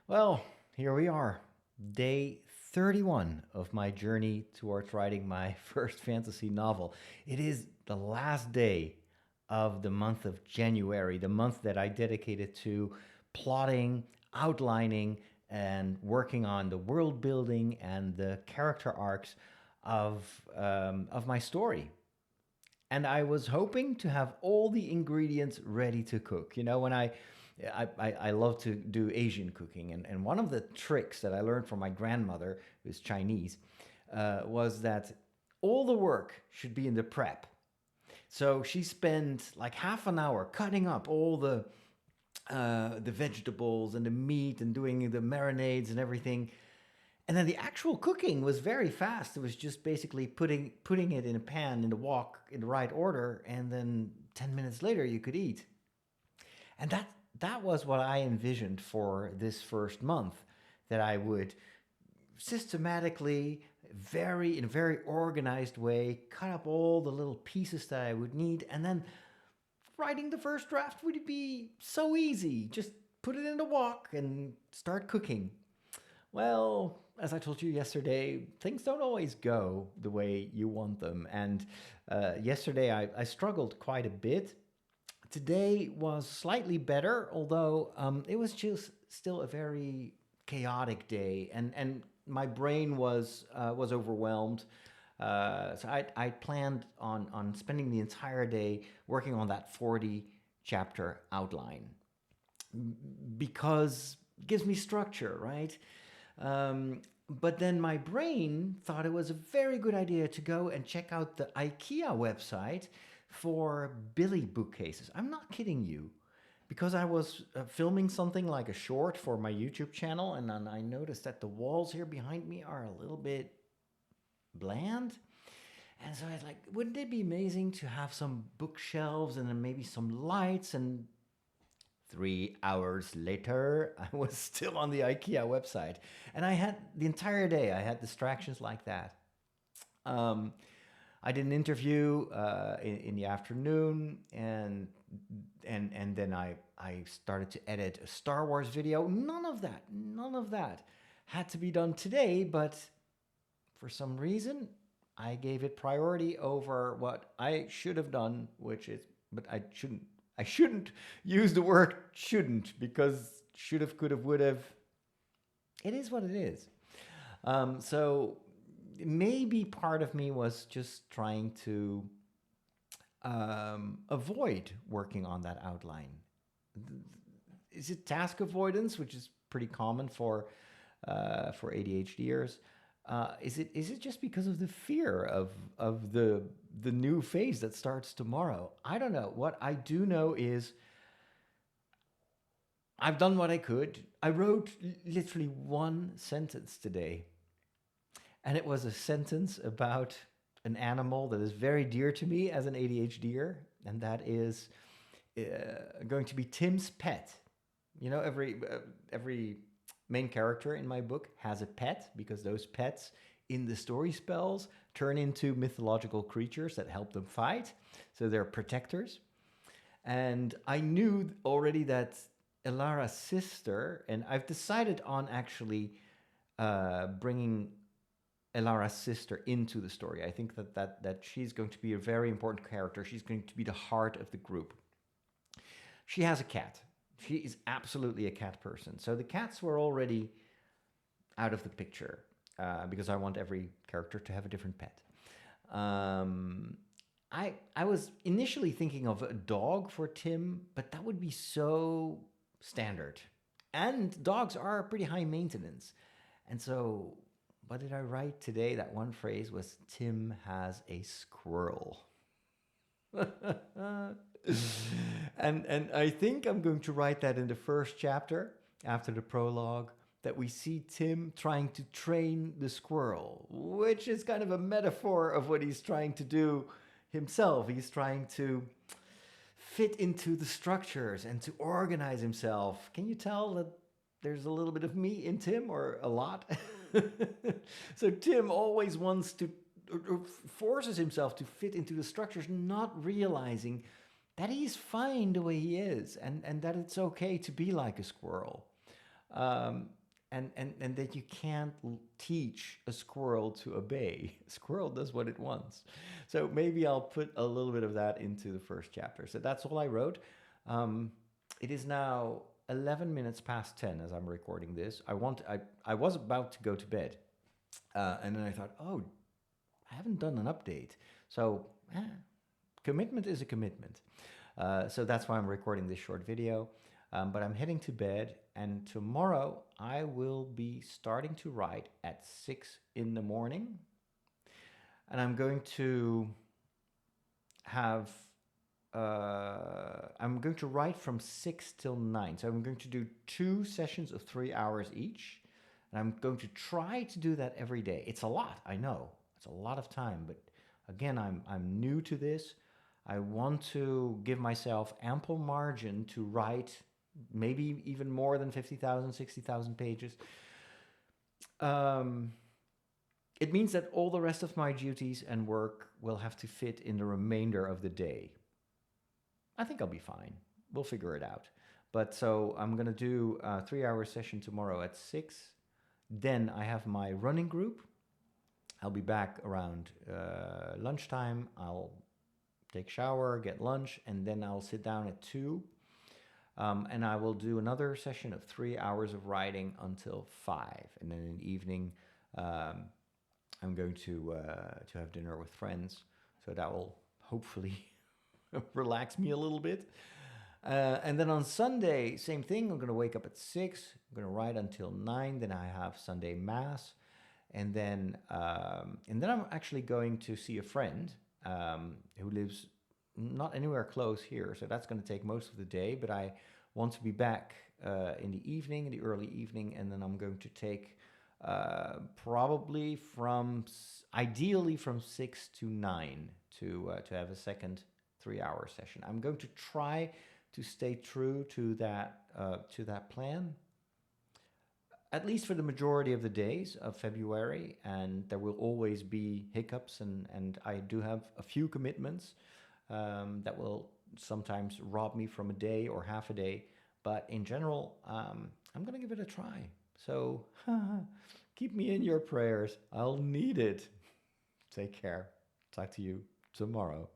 Well, here we are, day 31 of my journey towards writing my first fantasy novel. It is the last day of the month of January, the month that I dedicated to plotting, outlining, and working on the world building and the character arcs of my story. And I was hoping to have all the ingredients ready to cook. You know, when I love to do Asian cooking, and one of the tricks that I learned from my grandmother, who's Chinese, was that all the work should be in the prep. So she spent like half an hour cutting up all the vegetables and the meat and doing the marinades and everything. And then the actual cooking was very fast. It was just basically putting it in a pan in the wok in the right order, and then 10 minutes later you could eat. And that was what I envisioned for this first month, that I would systematically, in a very organized way, cut up all the little pieces that I would need, and then writing the first draft would be so easy. Just put it in the wok and start cooking. Well, as I told you yesterday, things don't always go the way you want them. And yesterday I struggled quite a bit. Today was slightly better, although it was just still a very chaotic day, and my brain was overwhelmed. So I planned on spending the entire day working on that 40 chapter outline because it gives me structure, right? But then my brain thought it was a very good idea to go and check out the IKEA website for Billy bookcases. I'm not kidding you. Because I was filming something like a short for my YouTube channel, and then I noticed that the walls here behind me are a little bit bland. And so I was like, wouldn't it be amazing to have some bookshelves and then maybe some lights? And 3 hours later, I was still on the IKEA website. And I had the entire day, I had distractions like that. Um, I did an interview in the afternoon, and then I started to edit a Star Wars video. None of that had to be done today, but for some reason, I gave it priority over what I should have done, which is, but I shouldn't. I shouldn't use the word shouldn't, because should have, could have, would have. It is what it is. So maybe part of me was just trying to avoid working on that outline. Is it task avoidance, which is pretty common for ADHDers? Is it just because of the fear of the new phase that starts tomorrow? I don't know. What I do know is I've done what I could. I wrote literally one sentence today, and it was a sentence about an animal that is very dear to me as an ADHDer, and that is going to be Tim's pet. You know, every main character in my book has a pet, because those pets in the story spells turn into mythological creatures that help them fight. So they're protectors. And I knew already that Elara's sister, and I've decided on actually bringing Elara's sister into the story. I think that she's going to be a very important character. She's going to be the heart of the group. She has a cat. She is absolutely a cat person. So the cats were already out of the picture because I want every character to have a different pet. I was initially thinking of a dog for Tim, but that would be so standard. And dogs are pretty high maintenance. And so what did I write today? That one phrase was Tim has a squirrel. And I think I'm going to write that in the first chapter after the prologue, that we see Tim trying to train the squirrel, which is kind of a metaphor of what he's trying to do himself. He's trying to fit into the structures and to organize himself. Can you tell that there's a little bit of me in Tim, or a lot? So Tim always wants to, or forces himself to fit into the structures, not realizing that he's fine the way he is, and that it's okay to be like a squirrel. and that you can't teach a squirrel to obey. A squirrel does what it wants. So maybe I'll put a little bit of that into the first chapter. So that's all I wrote. Um, it is now 11 minutes past 10 as I'm recording this. I was about to go to bed. And then I thought, oh, I haven't done an update. So, commitment is a commitment. So that's why I'm recording this short video. But I'm heading to bed, and tomorrow I will be starting to write at 6 in the morning. And I'm going to have, I'm going to write from 6 till 9. So I'm going to do 2 sessions of 3 hours each. And I'm going to try to do that every day. It's a lot, I know. It's a lot of time, but again, I'm new to this. I want to give myself ample margin to write maybe even more than 50,000, 60,000 pages. It means that all the rest of my duties and work will have to fit in the remainder of the day. I think I'll be fine. We'll figure it out. But so I'm going to do a 3-hour session tomorrow at 6. Then I have my running group. I'll be back around lunchtime. I'll take a shower, get lunch, and then I'll sit down at 2. And I will do another session of 3 hours of writing until 5. And then in the evening, I'm going to have dinner with friends. So that will hopefully relax me a little bit. And then on Sunday, same thing. I'm going to wake up at 6. I'm going to write until 9. Then I have Sunday Mass. And then I'm actually going to see a friend who lives not anywhere close here. So that's going to take most of the day. But I want to be back in the evening, in the early evening. And then I'm going to take probably ideally from 6 to 9 to have a second 3-hour session. I'm going to try to stay true to that plan, at least for the majority of the days of February, and there will always be hiccups, and I do have a few commitments that will sometimes rob me from a day or half a day, but in general, I'm going to give it a try. So keep me in your prayers. I'll need it. Take care. Talk to you tomorrow.